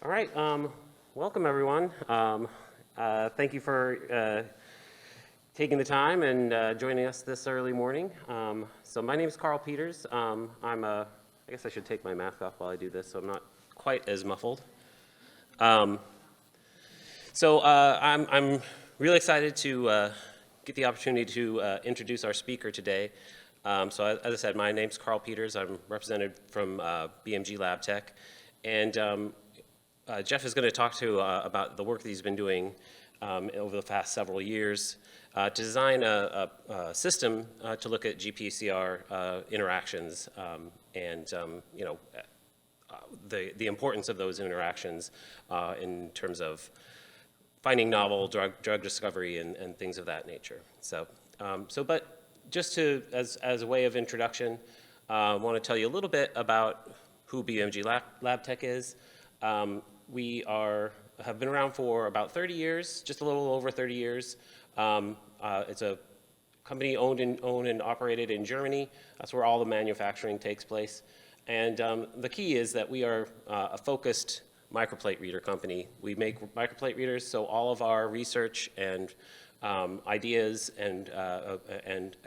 All right, welcome everyone. Thank you for taking the time and joining us this early morning. So my name is Carl Peters. I guess I should take my mask off while I do this so I'm not quite as muffled. I'm really excited to get the opportunity to introduce our speaker today. As I said, my name's Carl Peters. I'm represented from BMG Labtech. And Jeff is going to talk about the work that he's been doing over the past several years to design a system to look at GPCR interactions and the importance of those interactions in terms of finding novel drug discovery and things of that nature. But just as a way of introduction, I want to tell you a little bit about who BMG Labtech is. We have been around for about 30 years, just a little over 30 years. It's a company owned and operated in Germany. That's where all the manufacturing takes place. And the key is that we are a focused microplate reader company. We make microplate readers, so all of our research and ideas and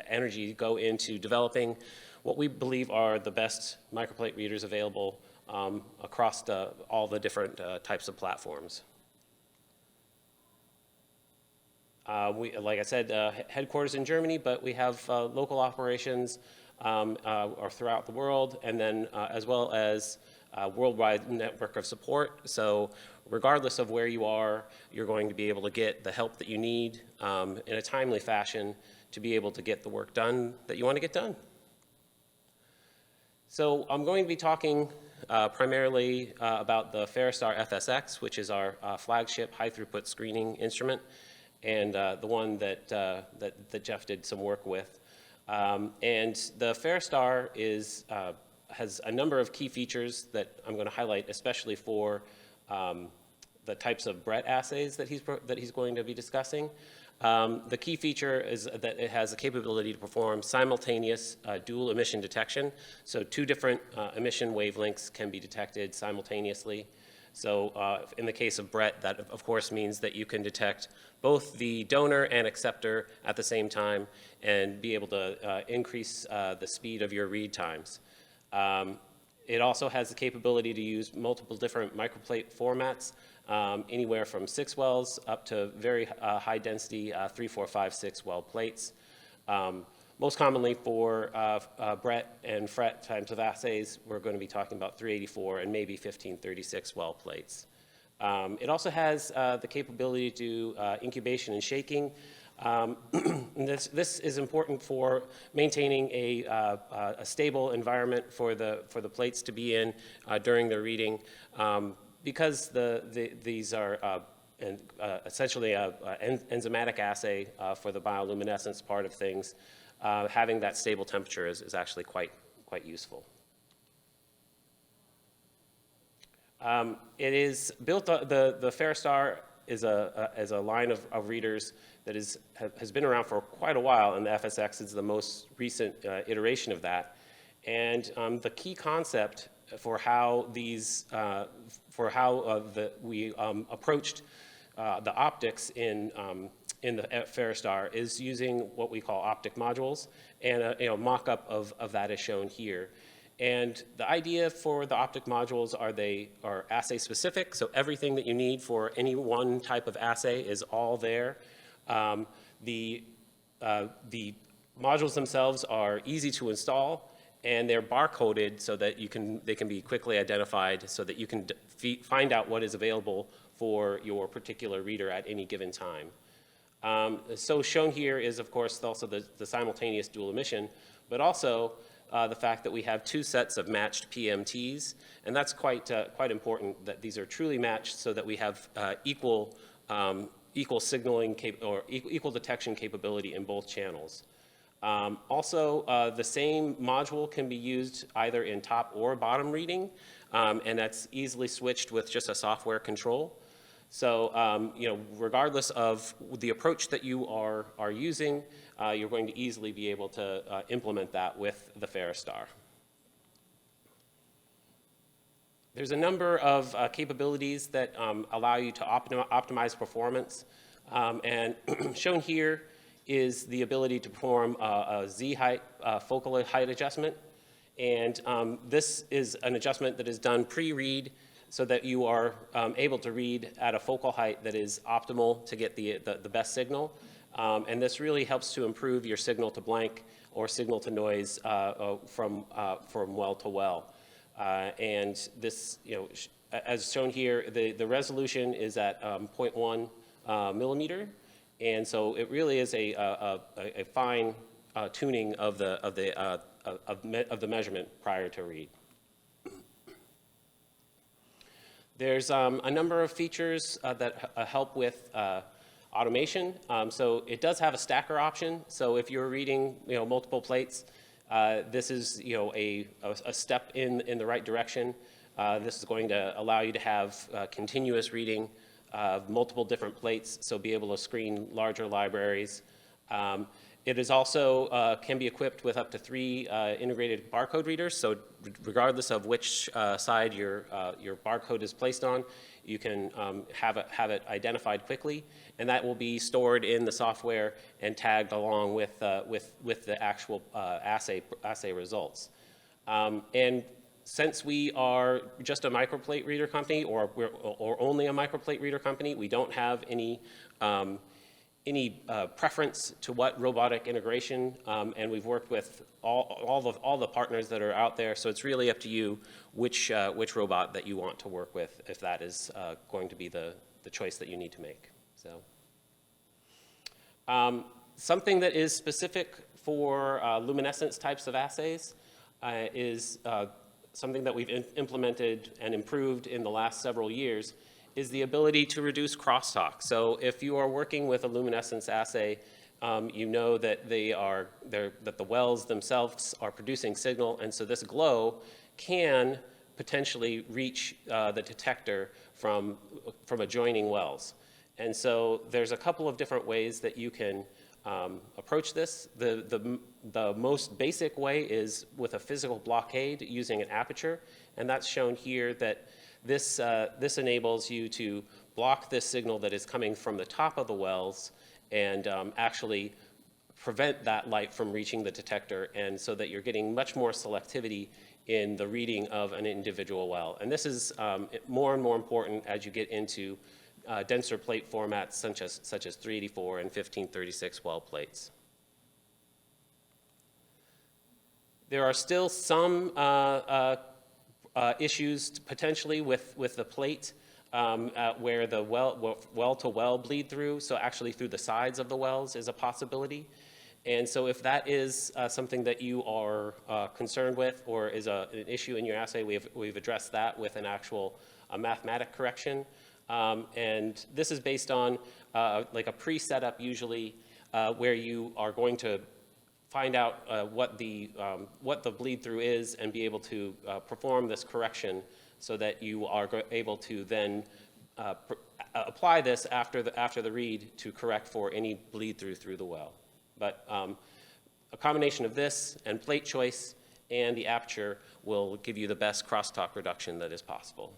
energy go into developing what we believe are the best microplate readers available across all the different types of platforms. Like I said, headquarters in Germany, but we have local operations throughout the world, and then as well as a worldwide network of support. So regardless of where you are, you're going to be able to get the help that you need in a timely fashion to be able to get the work done that you want to get done. So I'm going to be talking primarily about the Ferrostar FSX, which is our flagship high-throughput screening instrument, and the one that Jeff did some work with. And the Ferrostar has a number of key features that I'm going to highlight, especially for the types of BRET assays that he's going to be discussing. The key feature is that it has the capability to perform simultaneous dual emission detection. So two different emission wavelengths can be detected simultaneously. So in the case of BRET, that of course means that you can detect both the donor and acceptor at the same time and be able to increase the speed of your read times. It also has the capability to use multiple different microplate formats, anywhere from 6 wells up to very high density 3, 4, 5, 6 well plates. Most commonly for BRET and FRET types of assays, we're going to be talking about 384 and maybe 1536 well plates. It also has the capability to do incubation and shaking. This is important for maintaining a stable environment for the plates to be in during the reading, because these are essentially an enzymatic assay for the bioluminescence part of things. Having that stable temperature is actually quite useful. It is built. The Ferrostar is a line of readers that has been around for quite a while, and the FSX is the most recent iteration of that. And the key concept for how we approached the optics in the Ferrostar is using what we call optic modules, and a mock-up of that is shown here. And the idea for the optic modules are assay specific, so everything that you need for any one type of assay is all there. The modules themselves are easy to install, and they're barcoded so that they can be quickly identified so that you can find out what is available for your particular reader at any given time. So shown here is, of course, also the simultaneous dual emission, but also the fact that we have 2 sets of matched PMTs, and that's quite important that these are truly matched so that we have equal signaling or equal detection capability in both channels. Also, the same module can be used either in top or bottom reading, and that's easily switched with just a software control. So, regardless of the approach that you are using, you're going to easily be able to implement that with the Ferrostar. There's a number of capabilities that allow you to optimize performance. And shown here is the ability to perform a Z-height, focal height adjustment. And this is an adjustment that is done pre-read so that you are able to read at a focal height that is optimal to get the best signal. And this really helps to improve your signal to blank or signal to noise from well to well. And this, as shown here, the resolution is at 0.1 millimeter, and so it really is a fine tuning of the measurement prior to read. There's a number of features that help with automation. So it does have a stacker option. So if you're reading multiple plates, this is a step in the right direction. This is going to allow you to have continuous reading of multiple different plates, so be able to screen larger libraries. It is also can be equipped with up to 3 integrated barcode readers. So regardless of which side your barcode is placed on, you can have it identified quickly, and that will be stored in the software and tagged along with the actual assay results. And since we are just a microplate reader company, or only a microplate reader company, we don't have any preference to what robotic integration, and we've worked with all the partners that are out there. So it's really up to you which robot that you want to work with, if that is going to be the choice that you need to make. So something that is specific for luminescence types of assays is something that we've implemented and improved in the last several years, is the ability to reduce crosstalk. So if you are working with a luminescence assay, you know that that the wells themselves are producing signal, and so this glow can potentially reach the detector from adjoining wells. And so there's a couple of different ways that you can approach this. The most basic way is with a physical blockade using an aperture, and that's shown here. That this enables you to block this signal that is coming from the top of the wells and actually prevent that light from reaching the detector, and so that you're getting much more selectivity in the reading of an individual well. And this is more and more important as you get into denser plate formats such as 384 and 1536 well plates. There are still some issues potentially with the plate where the well-to-well bleed through, so actually through the sides of the wells is a possibility. And so if that is something that you are concerned with, or is an issue in your assay, we've addressed that with an actual mathematic correction. And this is based on like a pre-setup usually, where you are going to find out what the bleed through is and be able to perform this correction, so that you are able to then apply this after the read to correct for any bleed through the well. But a combination of this and plate choice and the aperture will give you the best crosstalk reduction that is possible.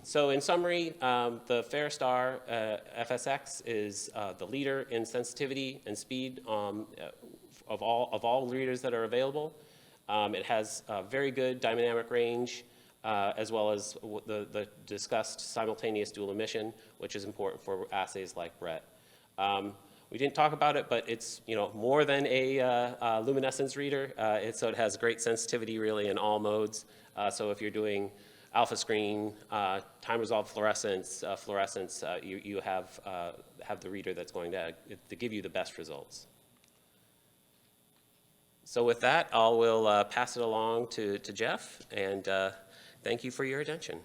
So in summary, the Ferrostar FSX is the leader in sensitivity and speed of all readers that are available. It has a very good dynamic range, as well as the discussed simultaneous dual emission, which is important for assays like BRET. We didn't talk about it, but it's more than a luminescence reader. So it has great sensitivity really in all modes. So if you're doing alpha screen, time resolved fluorescence, you have the reader that's going to give you the best results. So with that, I will pass it along to Jeff, and thank you for your attention.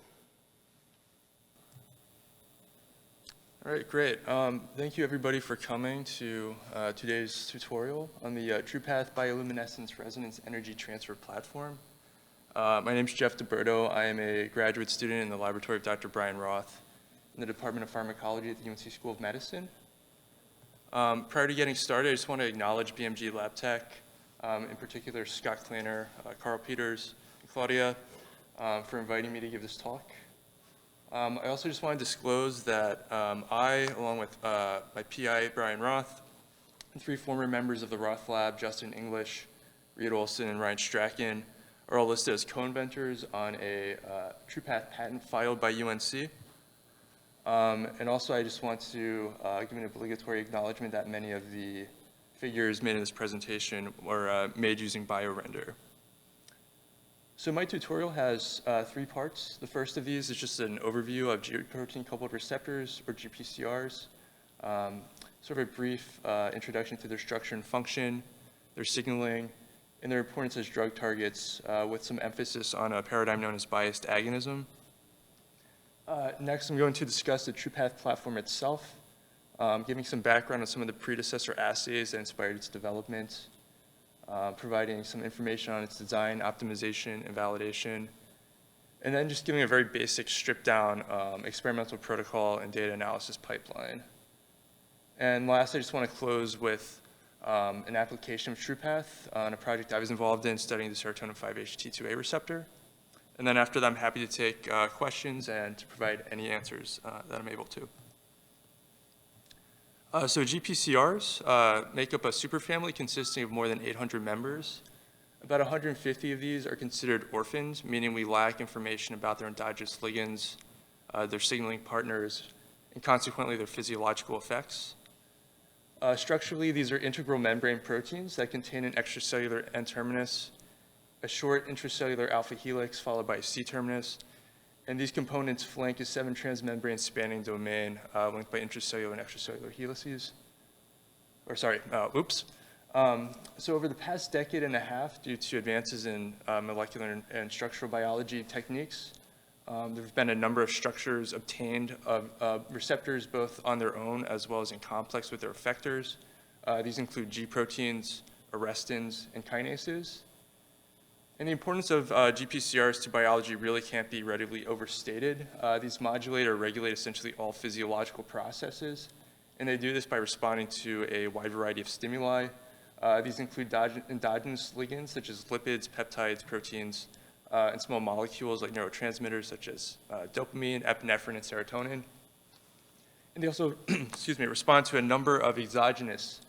All right, great. Thank you everybody for coming to today's tutorial on the TRUPATH Bioluminescence Resonance Energy Transfer Platform. My name is Jeff DeBerto. I am a graduate student in the laboratory of Dr. Brian Roth in the Department of Pharmacology at the UNC School of Medicine. Prior to getting started, I just want to acknowledge BMG Labtech in particular Scott Kleiner, Carl Peters, and Claudia, for inviting me to give this talk. I also just want to disclose that I, along with my PI, Brian Roth, and 3 former members of the Roth Lab, Justin English, Reed Olson, and Ryan Strachan, are all listed as co-inventors on a TRUPATH patent filed by UNC. And also, I just want to give an obligatory acknowledgement that many of the figures made in this presentation were made using BioRender. So my tutorial has 3 parts. The first of these is just an overview of G-protein-coupled receptors, or GPCRs, sort of a brief introduction to their structure and function, their signaling, and their importance as drug targets, with some emphasis on a paradigm known as biased agonism. Next, I'm going to discuss the TRUPATH platform itself, giving some background on some of the predecessor assays that inspired its development, providing some information on its design, optimization, and validation, and then just giving a very basic stripped-down experimental protocol and data analysis pipeline. And last, I just want to close with an application of TRUPATH on a project I was involved in studying the serotonin 5-HT2A receptor. And then after that, I'm happy to take questions and to provide any answers that I'm able to. So GPCRs make up a superfamily consisting of more than 800 members. About 150 of these are considered orphans, meaning we lack information about their endogenous ligands, their signaling partners, and consequently their physiological effects. Structurally, these are integral membrane proteins that contain an extracellular N-terminus, a short intracellular alpha helix followed by a C-terminus, and these components flank a 7 transmembrane spanning domain linked by intracellular and extracellular helices. So over the past decade and a half, due to advances in molecular and structural biology techniques, there have been a number of structures obtained of receptors both on their own as well as in complex with their effectors. These include G proteins, arrestins, and kinases. And the importance of GPCRs to biology really can't be readily overstated. These modulate or regulate essentially all physiological processes, and they do this by responding to a wide variety of stimuli. These include endogenous ligands such as lipids, peptides, proteins, and small molecules like neurotransmitters such as dopamine, epinephrine, and serotonin. And they also, respond to a number of exogenous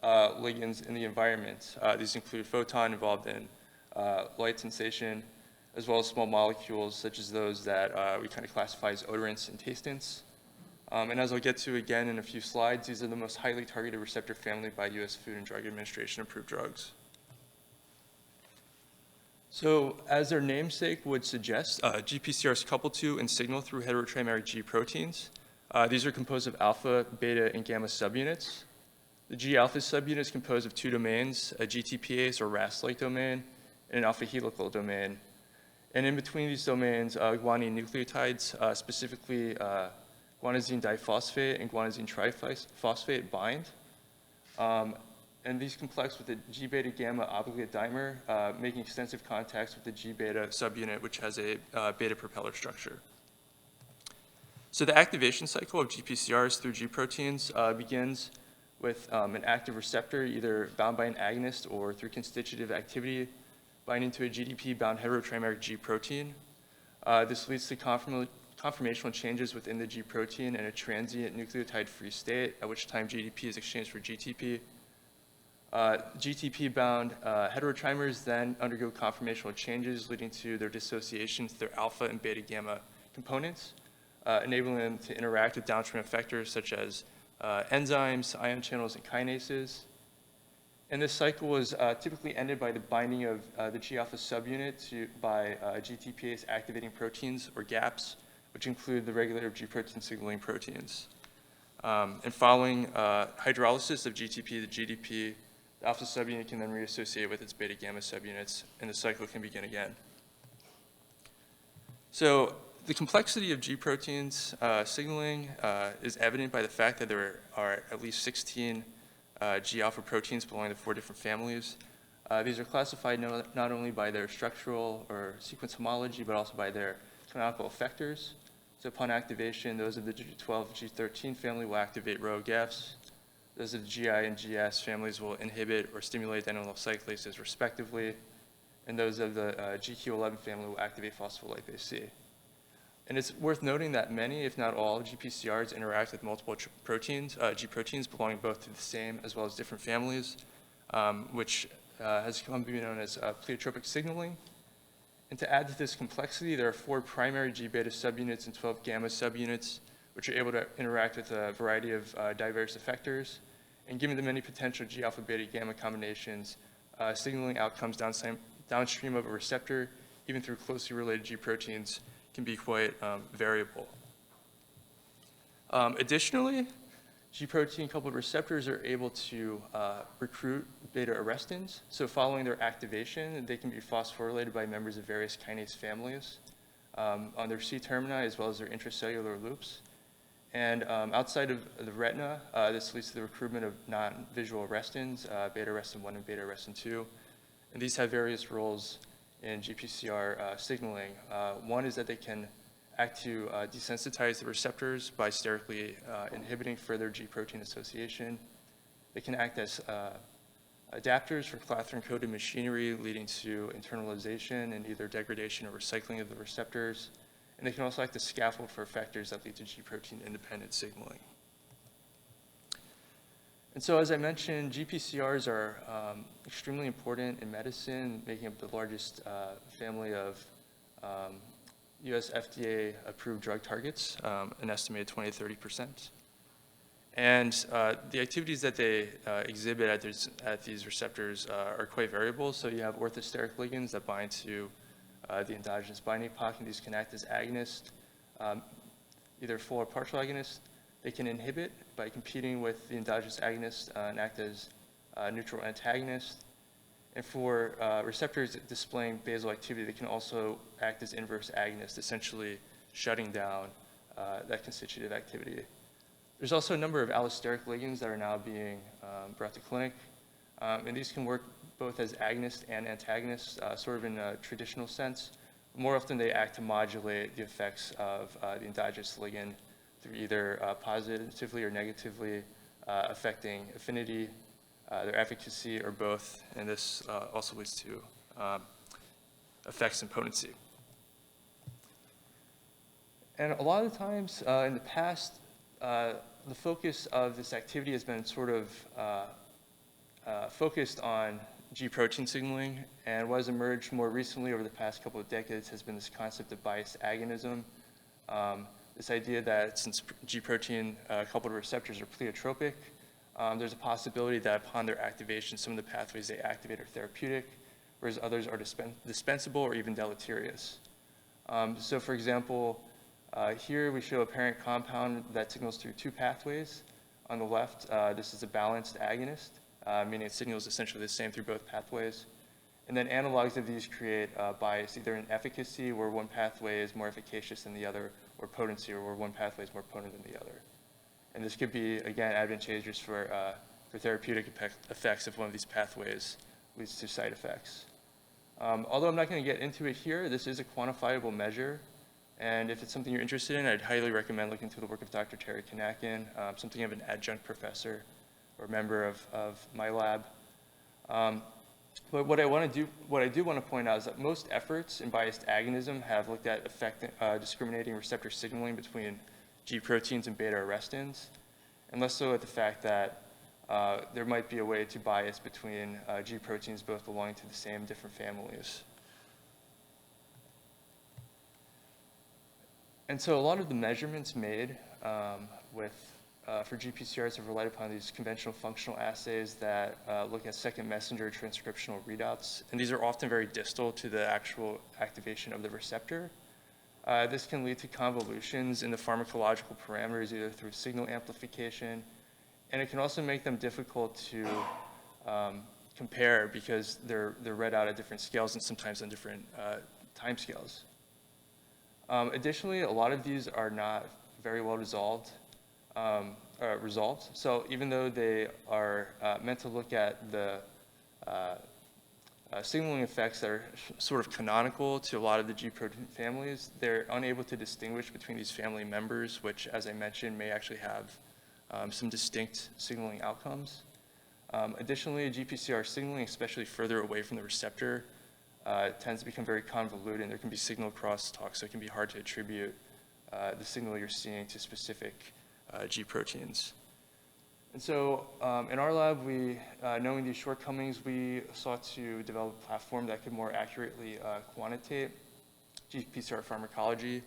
ligands in the environment. These include photon involved in light sensation, as well as small molecules such as those that we kind of classify as odorants and tastants. And as I'll get to again in a few slides, these are the most highly targeted receptor family by U.S. Food and Drug Administration approved drugs. So as their namesake would suggest, GPCRs couple to and signal through heterotrimeric G proteins. These are composed of alpha, beta, and gamma subunits. The G alpha subunit is composed of 2 domains, a GTPase or RAS-like domain, and an alpha helical domain. And in between these domains, guanine nucleotides, specifically guanosine diphosphate and guanosine triphosphate bind. And these complex with the G-beta gamma obligate dimer, making extensive contacts with the G-beta subunit, which has a beta propeller structure. So the activation cycle of GPCRs through G proteins begins with an active receptor, either bound by an agonist or through constitutive activity, binding to a GDP-bound heterotrimeric G protein. This leads to conformational changes within the G protein and a transient nucleotide-free state, at which time GDP is exchanged for GTP. GTP-bound heterotrimers then undergo conformational changes, leading to their dissociation to their alpha and beta gamma components, enabling them to interact with downstream effectors such as enzymes, ion channels, and kinases. And this cycle was typically ended by the binding of the G-alpha subunit by GTPase activating proteins, or GAPs, which include the regulator of G protein signaling proteins. And following hydrolysis of GTP to GDP, the alpha subunit can then reassociate with its beta-gamma subunits, and the cycle can begin again. So the complexity of G proteins signaling is evident by the fact that there are at least 16 G-alpha proteins belonging to 4 different families. These are classified not only by their structural or sequence homology, but also by their canonical effectors. So upon activation, those of the G12, G13 family will activate rho GAPs. Those of the GI and GS families will inhibit or stimulate adenylyl cyclases respectively, and those of the GQ11 family will activate phospholipase C. And it's worth noting that many, if not all, GPCRs interact with multiple proteins, G proteins belonging both to the same as well as different families, which has come to be known as pleiotropic signaling. And to add to this complexity, there are 4 primary G beta subunits and 12 gamma subunits, which are able to interact with a variety of diverse effectors. And given the many potential G alpha beta gamma combinations, signaling outcomes downstream of a receptor, even through closely related G proteins, can be quite variable. Additionally, G protein coupled receptors are able to recruit beta arrestins. So following their activation, they can be phosphorylated by members of various kinase families on their C termini as well as their intracellular loops. And outside of the retina, this leads to the recruitment of non-visual arrestins, beta arrestin 1 and beta arrestin 2. And these have various roles in GPCR signaling. One is that they can act to desensitize the receptors by sterically inhibiting further G protein association. They can act as adapters for clathrin-coated machinery, leading to internalization and either degradation or recycling of the receptors. And they can also act as scaffold for effectors that lead to G protein independent signaling. And so, as I mentioned, GPCRs are extremely important in medicine, making up the largest family of US FDA approved drug targets, an estimated 20 to 30%. And the activities that they exhibit at these receptors are quite variable. So you have orthosteric ligands that bind to the endogenous binding pocket. These can act as agonists, either full or partial agonists. They can inhibit by competing with the endogenous agonist and act as neutral antagonists. And for receptors displaying basal activity, they can also act as inverse agonists, essentially shutting down that constitutive activity. There's also a number of allosteric ligands that are now being brought to clinic. And these can work both as agonists and antagonists, sort of in a traditional sense. More often, they act to modulate the effects of the endogenous ligand through either positively or negatively affecting affinity, their efficacy, or both. And this also leads to effects and potency. And a lot of the times in the past, the focus of this activity has been sort of focused on G protein signaling, and what has emerged more recently over the past couple of decades has been this concept of biased agonism. This idea that since G protein coupled receptors are pleiotropic, there's a possibility that upon their activation, some of the pathways they activate are therapeutic, whereas others are dispensable or even deleterious. So for example, here we show a parent compound that signals through 2 pathways. On the left, this is a balanced agonist, meaning it signals essentially the same through both pathways. And then analogs of these create bias, either in efficacy, where one pathway is more efficacious than the other, or potency, or where one pathway is more potent than the other. And this could be, again, advantageous for therapeutic effects if one of these pathways leads to side effects. Although I'm not going to get into it here, this is a quantifiable measure. And if it's something you're interested in, I'd highly recommend looking into the work of Dr. Terry Kanakin, something of an adjunct professor or member of my lab. But what I do want to point out is that most efforts in biased agonism have looked at discriminating receptor signaling between G proteins and beta arrestins, and less so at the fact that there might be a way to bias between G proteins both belonging to the same different families. And so a lot of the measurements made for GPCRs have relied upon these conventional functional assays that look at second messenger transcriptional readouts. And these are often very distal to the actual activation of the receptor. This can lead to convolutions in the pharmacological parameters, either through signal amplification, and it can also make them difficult to compare because they're read out at different scales and sometimes on different time scales. Additionally, a lot of these are not very well resolved. So even though they are meant to look at the signaling effects that are sort of canonical to a lot of the G protein families, they're unable to distinguish between these family members, which, as I mentioned, may actually have some distinct signaling outcomes. Additionally, GPCR signaling, especially further away from the receptor, tends to become very convoluted, and there can be signal crosstalk, so it can be hard to attribute the signal you're seeing to specific G proteins. And so in our lab, knowing these shortcomings, we sought to develop a platform that could more accurately quantitate GPCR pharmacology,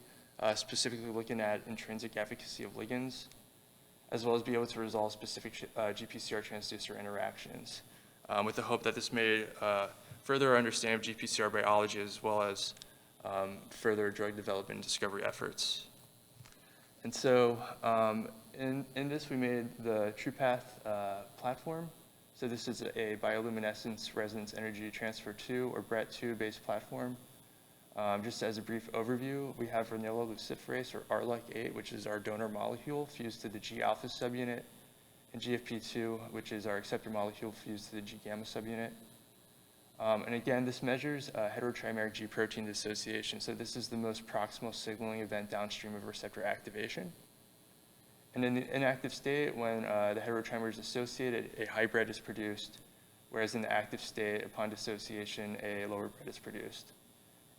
specifically looking at intrinsic efficacy of ligands, as well as be able to resolve specific GPCR transducer interactions, with the hope that this may further our understanding of GPCR biology, as well as further drug development and discovery efforts. And so in this, we made the TRUPATH platform. So this is a bioluminescence resonance energy transfer 2, or BRET 2 based platform. Just as a brief overview, we have raneloluciferase, or RLUC8, which is our donor molecule fused to the G-alpha subunit, and GFP2, which is our acceptor molecule fused to the G-gamma subunit. And again, this measures heterotrimeric G protein dissociation. So this is the most proximal signaling event downstream of receptor activation. And in the inactive state, when the heterotrimer is dissociated, a high BRET is produced, whereas in the active state, upon dissociation, a lower BRET is produced.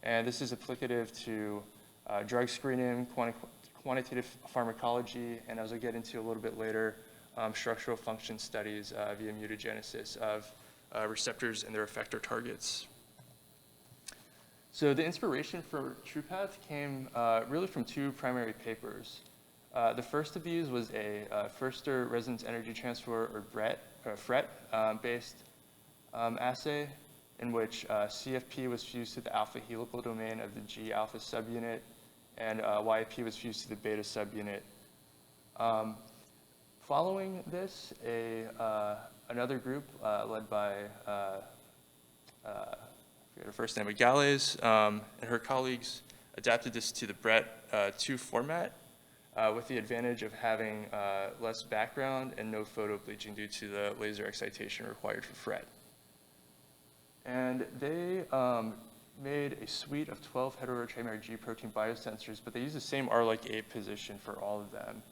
And this is applicative to drug screening, quantitative pharmacology, and as I'll get into a little bit later, structural function studies via mutagenesis of receptors and their effector targets. So the inspiration for TRUPATH came really from two primary papers. The first of these was a Ferrostar resonance energy transfer, or FRET based assay, in which CFP was fused to the alpha helical domain of the G-alpha subunit, and YAP was fused to the beta subunit. Following this, another group led by, I forget her first name, Agales, and her colleagues adapted this to the BRET 2 format, with the advantage of having less background and no photo bleaching due to the laser excitation required for FRET. And they made a suite of 12 heterotrimeric G protein biosensors, but they used the same RLUC8 position for all of them.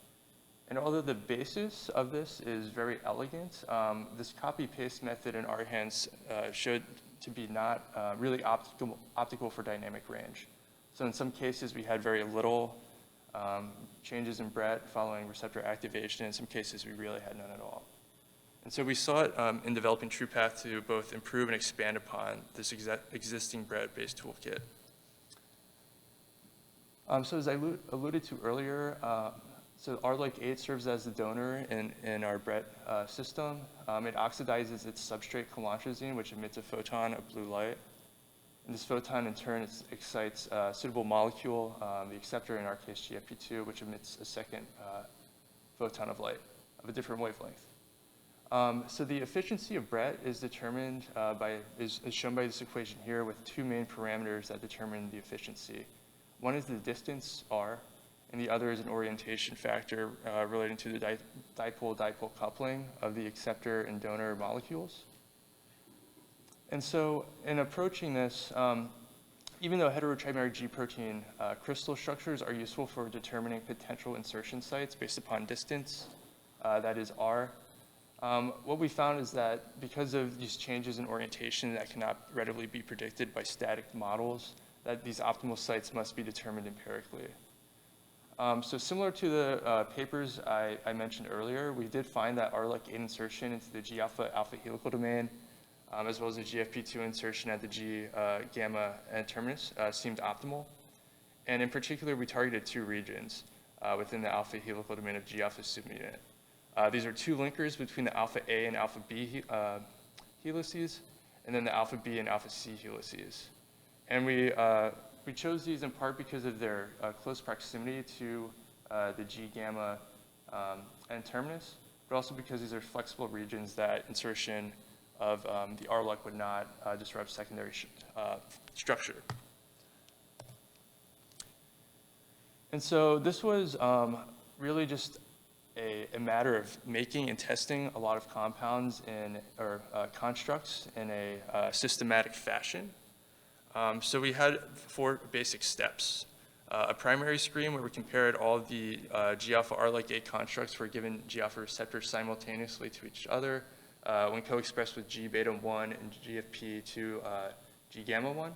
And although the basis of this is very elegant, this copy-paste method in our hands showed to be not really optical for dynamic range. So in some cases, we had very little changes in BRET following receptor activation. In some cases, we really had none at all. And so we sought in developing TRUPATH to both improve and expand upon this existing BRET-based toolkit. So as I alluded to earlier, so RLUC8 serves as the donor in our BRET system. It oxidizes its substrate colantrazine, which emits a photon of blue light. And this photon, in turn, excites a suitable molecule, the acceptor, in our case GFP2, which emits a second photon of light of a different wavelength. So the efficiency of BRET is determined is shown by this equation here, with two main parameters that determine the efficiency. One is the distance, R, and the other is an orientation factor relating to the dipole-dipole coupling of the acceptor and donor molecules. And so in approaching this, even though heterotrimeric G protein crystal structures are useful for determining potential insertion sites based upon distance, that is R, what we found is that because of these changes in orientation that cannot readily be predicted by static models, that these optimal sites must be determined empirically. So similar to the papers I mentioned earlier, we did find that RLUC8 insertion into the G-alpha alpha helical domain, as well as the GFP2 insertion at the G-gamma N-terminus seemed optimal. And in particular, we targeted two regions within the alpha helical domain of G-alpha subunit. These are two linkers between the alpha A and alpha B helices, and then the alpha B and alpha C helices. And we chose these in part because of their close proximity to the G-gamma N-terminus, but also because these are flexible regions that insertion of the RLUC would not disrupt secondary structure. And so this was really just a matter of making and testing a lot of compounds or constructs in a systematic fashion. So we had 4 basic steps. a primary screen where we compared all of the G-alpha R-like-8 constructs for a given G-alpha receptor simultaneously to each other when co-expressed with G-beta-1 and GFP to G-gamma-1.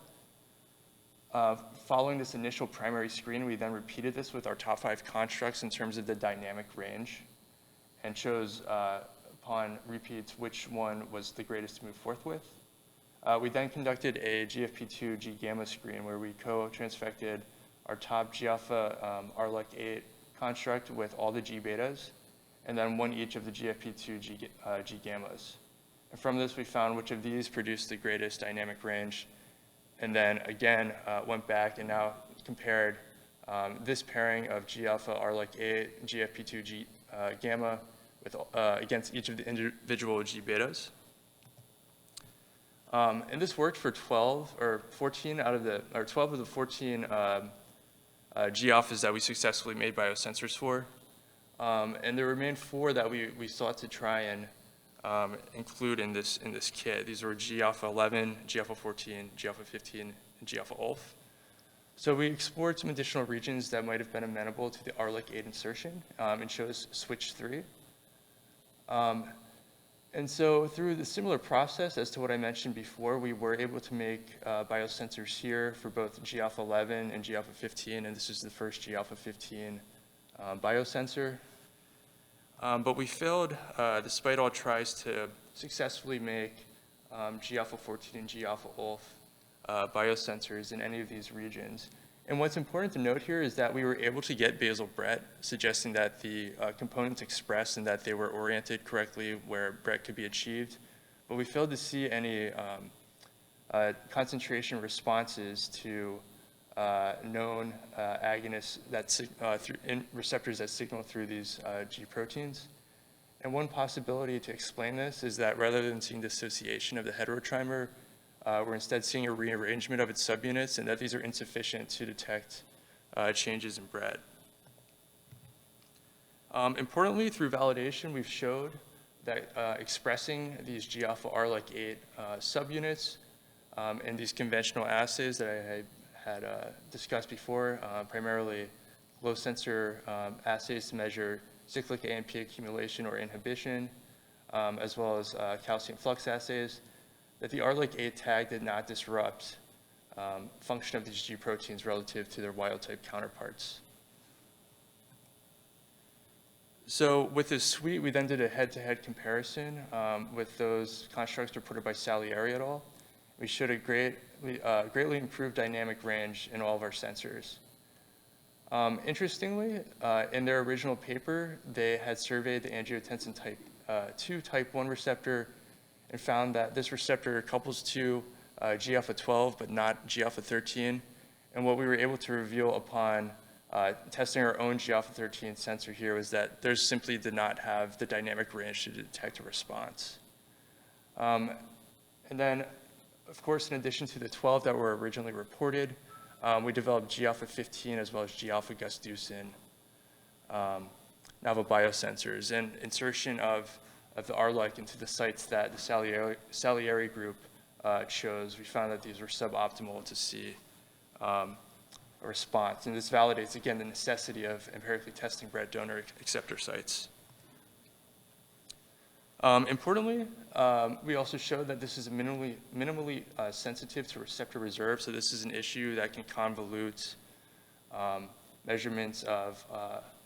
Following this initial primary screen, we then repeated this with our top 5 constructs in terms of the dynamic range and chose upon repeats which one was the greatest to move forth with. We then conducted a GFP2 G-gamma screen where we co-transfected our top G-alpha R-like-8 construct with all the G-betas, and then one each of the GFP2 G-gammas. And from this, we found which of these produced the greatest dynamic range, and then again went back and now compared this pairing of G-alpha R-like-8 and GFP2 G-gamma with, against each of the individual G-betas. And this worked for 12 of the 14 G-alphas that we successfully made biosensors for. And there remained 4 that we sought to try and include in this kit. These were G-alpha 11, G-alpha 14, G-alpha 15, and G-alpha ULF. So we explored some additional regions that might have been amenable to the R-like-8 insertion and chose switch 3. And so through the similar process as to what I mentioned before, we were able to make biosensors here for both G-alpha 11 and G-alpha 15, and this is the first G-alpha 15 biosensor. But we failed, despite all tries, to successfully make G-alpha 14 and G-alpha ULF biosensors in any of these regions. And what's important to note here is that we were able to get basal BRET, suggesting that the components expressed and that they were oriented correctly where BRET could be achieved. But we failed to see any concentration responses to known agonists in receptors that signal through these G proteins. And one possibility to explain this is that rather than seeing dissociation of the heterotrimer, we're instead seeing a rearrangement of its subunits, and that these are insufficient to detect changes in BRET. Importantly, through validation, we've showed that expressing these G-alpha R-like-8 subunits in these conventional assays that I had discussed before, primarily low sensor assays to measure cyclic AMP accumulation or inhibition, as well as calcium flux assays, that the R-like-8 tag did not disrupt function of these G proteins relative to their wild-type counterparts. So with this suite, we then did a head-to-head comparison with those constructs reported by Salieri et al. We showed a greatly improved dynamic range in all of our sensors. Interestingly, in their original paper, they had surveyed the angiotensin type 2 type 1 receptor and found that this receptor couples to G-alpha 12, but not G-alpha 13. And what we were able to reveal upon testing our own G-alpha 13 sensor here was that theirs simply did not have the dynamic range to detect a response. And then, of course, in addition to the 12 that were originally reported, we developed G-alpha 15 as well as G-alpha gusdeucin novel biosensors, and insertion of the R-like into the sites that the Salieri group chose. We found that these were suboptimal to see a response. And this validates, again, the necessity of empirically testing BRET donor acceptor sites. Importantly, we also showed that this is minimally sensitive to receptor reserve. So this is an issue that can convolute measurements of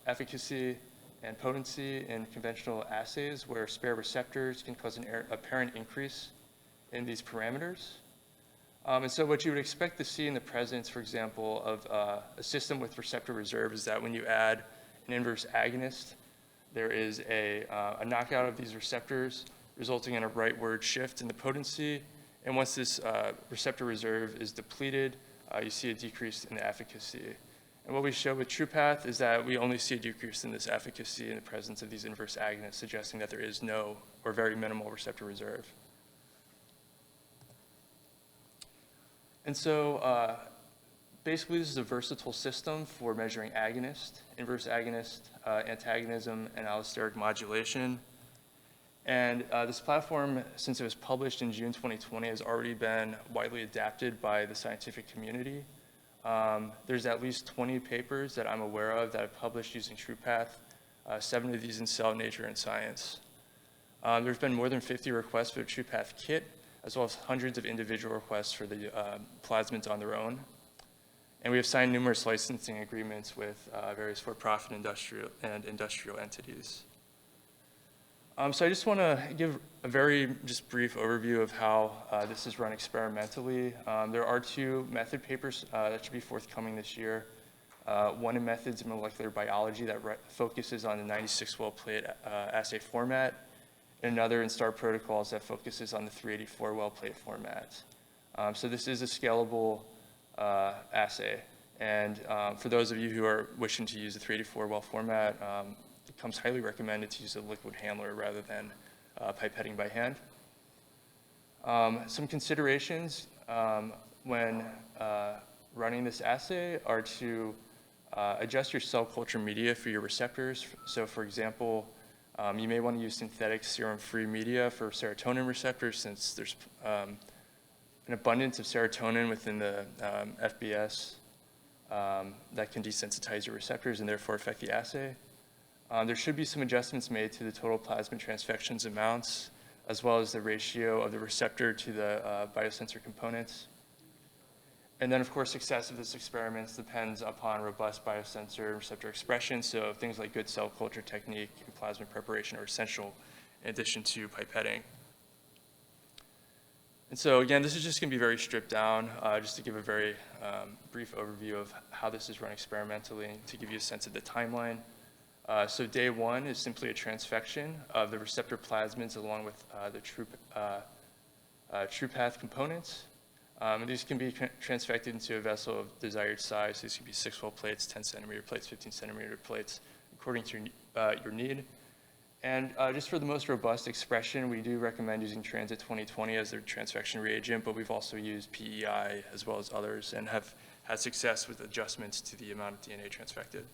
efficacy and potency in conventional assays where spare receptors can cause an apparent increase in these parameters. And so what you would expect to see in the presence, for example, of a system with receptor reserve is that when you add an inverse agonist, there is a knockout of these receptors, resulting in a rightward shift in the potency. And once this receptor reserve is depleted, you see a decrease in the efficacy. And what we show with TRUPATH is that we only see a decrease in this efficacy in the presence of these inverse agonists, suggesting that there is no or very minimal receptor reserve. And so basically, this is a versatile system for measuring agonist, inverse agonist, antagonism, and allosteric modulation. And this platform, since it was published in June 2020, has already been widely adapted by the scientific community. There's at least 20 papers that I'm aware of that have published using TRUPATH, 7 of these in Cell, Nature, and Science. There's been more than 50 requests for the TRUPATH kit, as well as hundreds of individual requests for the plasmids on their own. And we have signed numerous licensing agreements with various for-profit industrial entities. So I just want to give a very just brief overview of how this is run experimentally. There are 2 method papers that should be forthcoming this year. One in Methods of Molecular Biology that focuses on the 96-well plate assay format, and another in STAR Protocols that focuses on the 384-well plate format. So this is a scalable assay. And for those of you who are wishing to use the 384-well format, it comes highly recommended to use a liquid handler rather than pipetting by hand. Some considerations when running this assay are to adjust your cell culture media for your receptors. So for example, you may want to use synthetic serum-free media for serotonin receptors, since there's an abundance of serotonin within the FBS that can desensitize your receptors and therefore affect the assay. There should be some adjustments made to the total plasmid transfections amounts, as well as the ratio of the receptor to the biosensor components. And then, of course, success of this experiment depends upon robust biosensor and receptor expression, so things like good cell culture technique and plasmid preparation are essential in addition to pipetting. And so, again, this is just going to be very stripped down, just to give a very brief overview of how this is run experimentally, to give you a sense of the timeline. So day 1 is simply a transfection of the receptor plasmids along with the TRUPATH components. And these can be transfected into a vessel of desired size. These can be 6-well plates, 10-centimeter plates, 15-centimeter plates, according to your need. And just for the most robust expression, we do recommend using Transit 2020 as their transfection reagent, but we've also used PEI as well as others and have had success with adjustments to the amount of DNA transfected.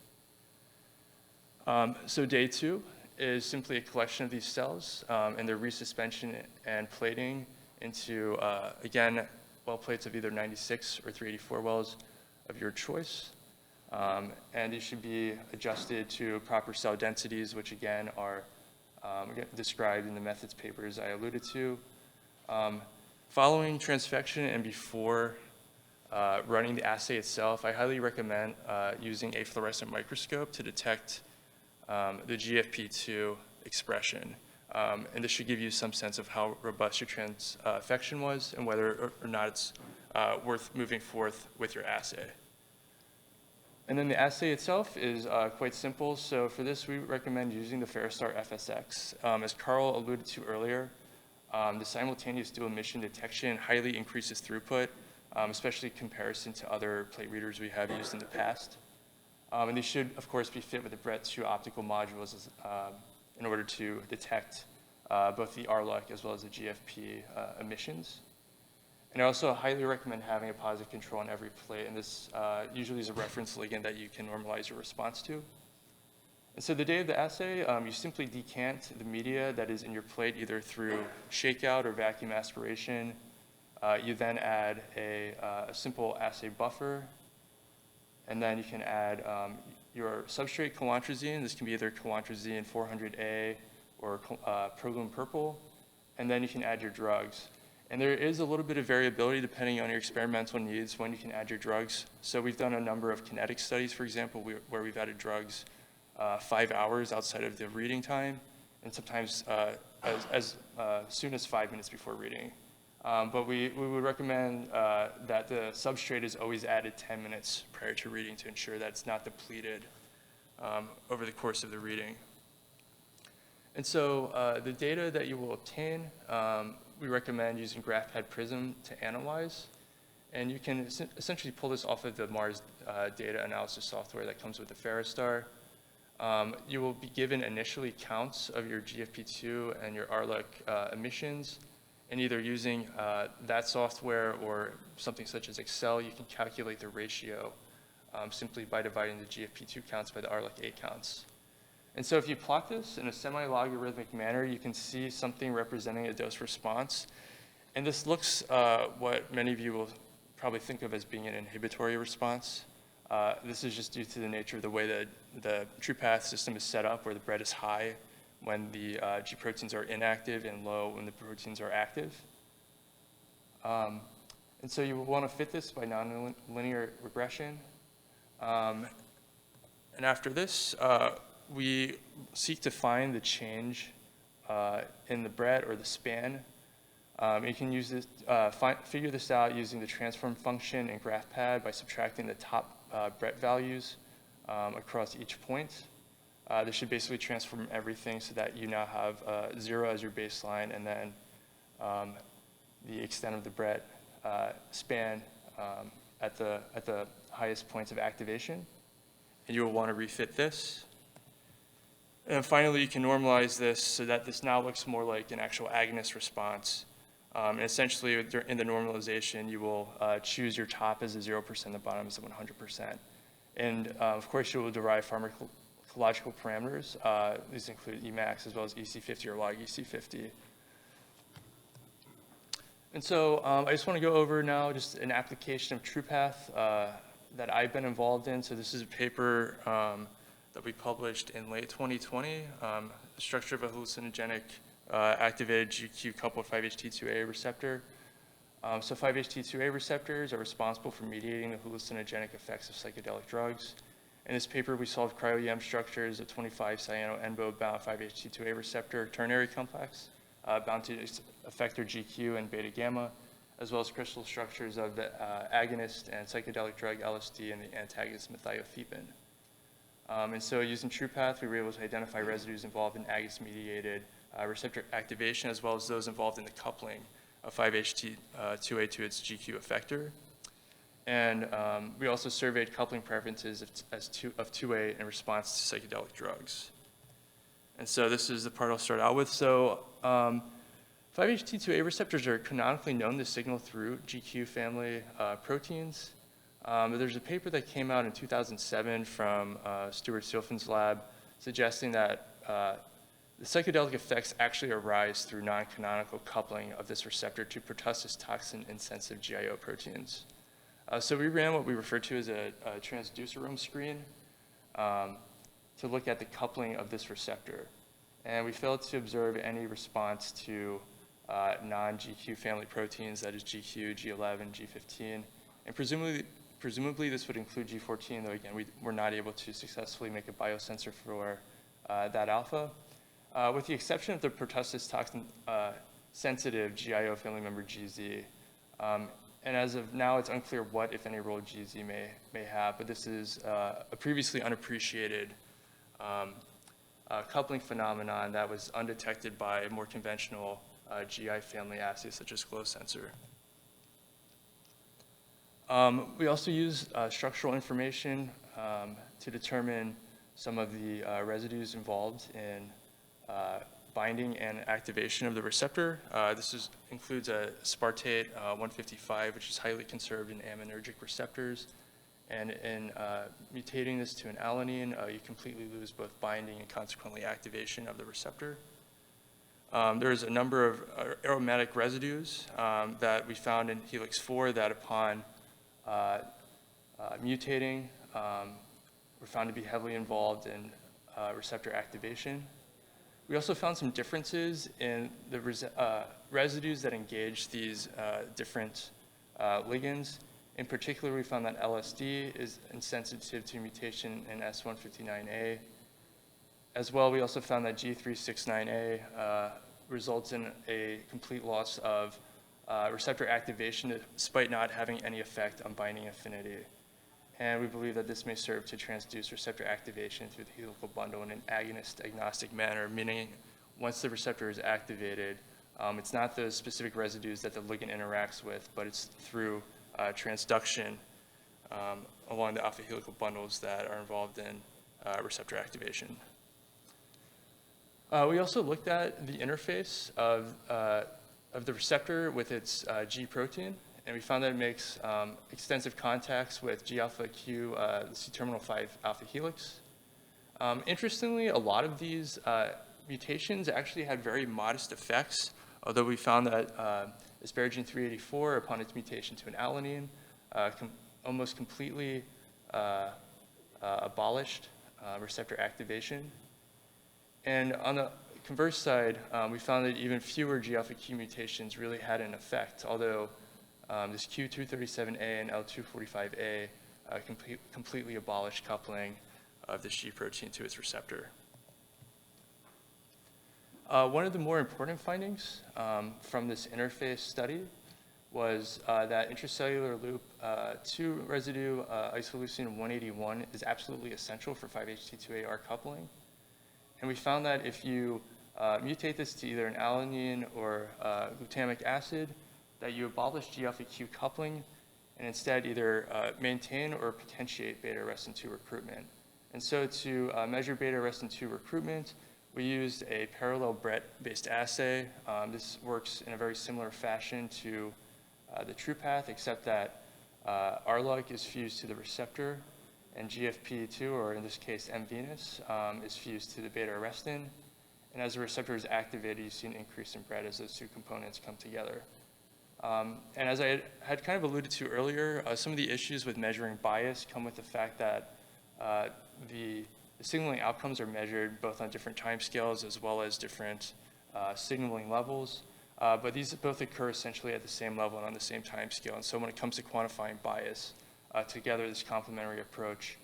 So day 2 is simply a collection of these cells and their resuspension and plating into, again, well plates of either 96 or 384 wells of your choice. And these should be adjusted to proper cell densities, which again are described in the methods papers I alluded to. Following transfection and before running the assay itself, I highly recommend using a fluorescent microscope to detect the GFP2 expression. And this should give you some sense of how robust your transfection was and whether or not it's worth moving forth with your assay. And then the assay itself is quite simple. So for this, we recommend using the Ferrostar FSX. As Carl alluded to earlier, the simultaneous dual emission detection highly increases throughput, especially in comparison to other plate readers we have used in the past. And these should, of course, be fit with the BRET 2 optical modules in order to detect both the RLUC as well as the GFP emissions. And I also highly recommend having a positive control on every plate, and this usually is a reference ligand that you can normalize your response to. And so the day of the assay, you simply decant the media that is in your plate either through shakeout or vacuum aspiration. You then add a simple assay buffer, and then you can add your substrate colantrazine. This can be either colantrazine 400A or Prolum purple, and then you can add your drugs. And there is a little bit of variability depending on your experimental needs when you can add your drugs. So we've done a number of kinetic studies, for example, where we've added drugs 5 hours outside of the reading time, and sometimes as soon as 5 minutes before reading. But we would recommend that the substrate is always added 10 minutes prior to reading to ensure that it's not depleted over the course of the reading. And so the data that you will obtain, we recommend using GraphPad Prism to analyze. And you can essentially pull this off of the Mars data analysis software that comes with the Ferrostar. You will be given initially counts of your GFP2 and your RLUC emissions. And either using that software or something such as Excel, you can calculate the ratio simply by dividing the GFP2 counts by the RLUC-A counts. And so if you plot this in a semi-logarithmic manner, you can see something representing a dose response. And this looks what many of you will probably think of as being an inhibitory response. This is just due to the nature of the way that the TRUPATH system is set up, where the BRET is high when the G proteins are inactive and low when the proteins are active. And so you will want to fit this by nonlinear regression. And after this, we seek to find the change in the BRET or the span. You can use this, figure this out using the transform function in GraphPad by subtracting the top BRET values across each point. This should basically transform everything so that you now have 0 as your baseline, and then the extent of the BRET span at the highest points of activation. And you will want to refit this. And finally, you can normalize this so that this now looks more like an actual agonist response. And essentially, in the normalization, you will choose your top as a 0%, the bottom as a 100%. And of course, you will derive pharmacological parameters. These include Emax as well as EC50 or log EC50. And so I just want to go over now just an application of TRUPATH that I've been involved in. So this is a paper that we published in late 2020, the structure of a hallucinogenic activated GQ coupled 5-HT2A receptor. So 5-HT2A receptors are responsible for mediating the hallucinogenic effects of psychedelic drugs. In this paper, we solved cryo-EM structures of 25-cyano-NBO bound 5-HT2A receptor ternary complex bound to effector GQ and beta gamma, as well as crystal structures of the agonist and psychedelic drug LSD and the antagonist methiophepin. And so using TRUPATH, we were able to identify residues involved in agonist-mediated receptor activation, as well as those involved in the coupling of 5-HT2A to its GQ effector. And we also surveyed coupling preferences of 2A in response to psychedelic drugs. And so this is the part I'll start out with. So 5-HT2A receptors are canonically known to signal through GQ family proteins. There's a paper that came out in 2007 from Stuart Silfin's lab suggesting that the psychedelic effects actually arise through non-canonical coupling of this receptor to pertussis toxin-insensitive GIO proteins. So we ran what we refer to as a transducerome screen to look at the coupling of this receptor. And we failed to observe any response to non-GQ family proteins, that is GQ, G11, G15. And presumably this would include G14, though again, we were not able to successfully make a biosensor for that alpha. With the exception of the pertussis toxin sensitive GIO family member GZ. And as of now, it's unclear what, if any, role GZ may have, but this is a previously unappreciated coupling phenomenon that was undetected by more conventional GI family assays such as glow sensor. We also use structural information to determine some of the residues involved in binding and activation of the receptor. This includes a spartate 155, which is highly conserved in aminergic receptors. And in mutating this to an alanine, you completely lose both binding and consequently activation of the receptor. There's a number of aromatic residues that we found in helix 4 that upon mutating were found to be heavily involved in receptor activation. We also found some differences in the residues that engage these different ligands. In particular, we found that LSD is insensitive to mutation in S159A. As well, we also found that G369A results in a complete loss of receptor activation despite not having any effect on binding affinity. And we believe that this may serve to transduce receptor activation through the helical bundle in an agonist-agnostic manner, meaning once the receptor is activated, it's not the specific residues that the ligand interacts with, but it's through transduction along the alpha helical bundles that are involved in receptor activation. We also looked at the interface of the receptor with its G protein, and we found that it makes extensive contacts with G-alpha Q, the C-terminal 5 alpha helix. Interestingly, a lot of these mutations actually had very modest effects, although we found that asparagine 384, upon its mutation to an alanine, almost completely abolished receptor activation. And on the converse side, we found that even fewer G-alpha-Q mutations really had an effect, although this Q237A and L245A completely abolished coupling of this G protein to its receptor. One of the more important findings from this interface study was that intracellular loop 2 residue isoleucine 181 is absolutely essential for 5-HT2AR coupling. And we found that if you mutate this to either an alanine or glutamic acid, that you abolish G-alpha-Q coupling and instead either maintain or potentiate beta-arrestin 2 recruitment. And so to measure beta-arrestin 2 recruitment, we used a parallel BRET-based assay. This works in a very similar fashion to the TRUPATH, except that RLUG is fused to the receptor, and GFP2, or in this case M-venus, is fused to the beta-arrestin. And as the receptor is activated, you see an increase in BRET as those two components come together. And as I had kind of alluded to earlier, some of the issues with measuring bias come with the fact that the signaling outcomes are measured both on different timescales as well as different signaling levels. But these both occur essentially at the same level and on the same timescale. And so when it comes to quantifying bias, together this complementary approach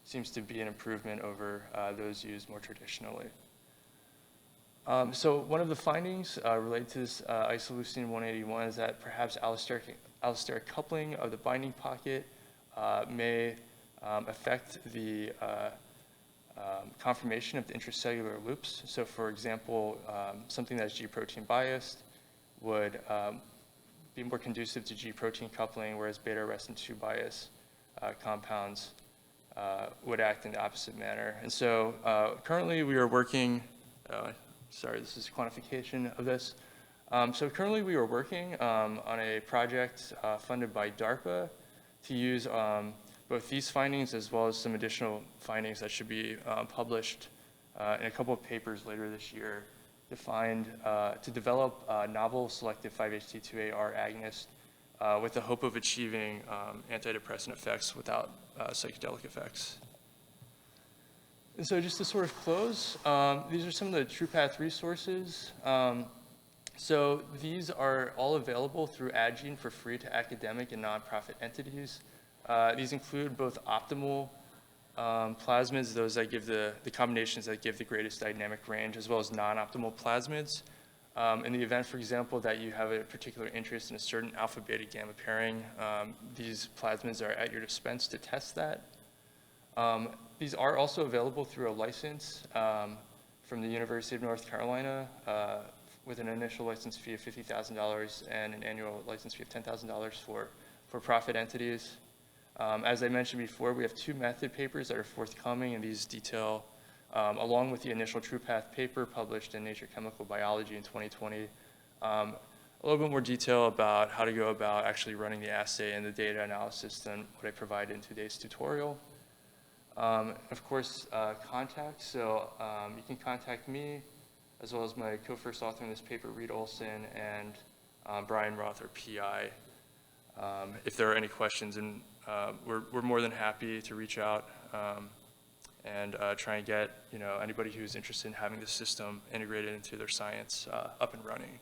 seems to be an improvement over those used more traditionally. So one of the findings related to this isoleucine 181 is that perhaps allosteric coupling of the binding pocket may affect the conformation of the intracellular loops. So for example, something that's G protein biased would be more conducive to G protein coupling, whereas beta-arrestin 2 bias compounds would act in the opposite manner. And so currently we are working, sorry, this is quantification of this. So currently we are working on a project funded by DARPA to use both these findings as well as some additional findings that should be published in a couple of papers later this year to develop novel selective 5-HT2AR agonists with the hope of achieving antidepressant effects without psychedelic effects. And so just to sort of close, these are some of the TRUPATH resources. So these are all available through Adgene for free to academic and nonprofit entities. These include both optimal plasmids, those that give the combinations that give the greatest dynamic range, as well as non-optimal plasmids. In the event, for example, that you have a particular interest in a certain alpha-beta gamma pairing, these plasmids are at your dispense to test that. These are also available through a license from the University of North Carolina with an initial license fee of $50,000 and an annual license fee of $10,000 for profit entities. As I mentioned before, we have 2 method papers that are forthcoming, and these detail, along with the initial TRUPATH paper published in Nature Chemical Biology in 2020, a little bit more detail about how to go about actually running the assay and the data analysis than what I provided in today's tutorial. Of course, contacts. So you can contact me, as well as my co-first author in this paper, Reed Olson, and Brian Roth, our PI, if there are any questions. And we're more than happy to reach out and try and get anybody who's interested in having this system integrated into their science up and running.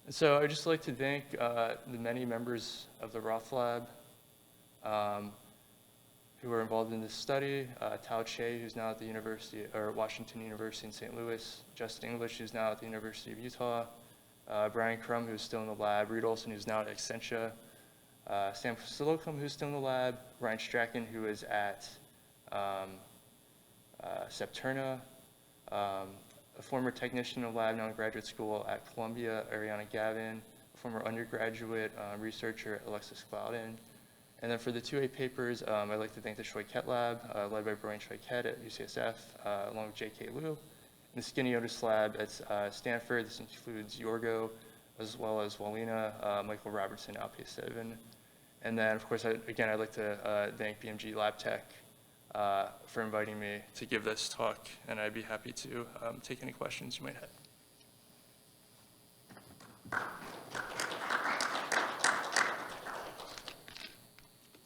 And so I'd just like to thank the many members of the Roth Lab who were involved in this study, Tao Che, who's now at the Washington University in St. Louis, Justin English, who's now at the University of Utah, Brian Crum, who's still in the lab, Reed Olson, who's now at Accenture, Sam Slocum, who's still in the lab, Ryan Strachan, who is at Septerna, a former technician in the lab, now in graduate school at Columbia, Ariana Gavin, a former undergraduate researcher at Alexis Clouden. And then for the 2A papers, I'd like to thank the Choiquette Lab, led by Brian Choiquette at UCSF, along with J.K. Liu. And the Skinny Otis Lab at Stanford. This includes Yorgo, as well as Walina, Michael Robertson, Alpay 7. And then, of course, again, I'd like to thank BMG Labtech for inviting me to give this talk, and I'd be happy to take any questions you might have.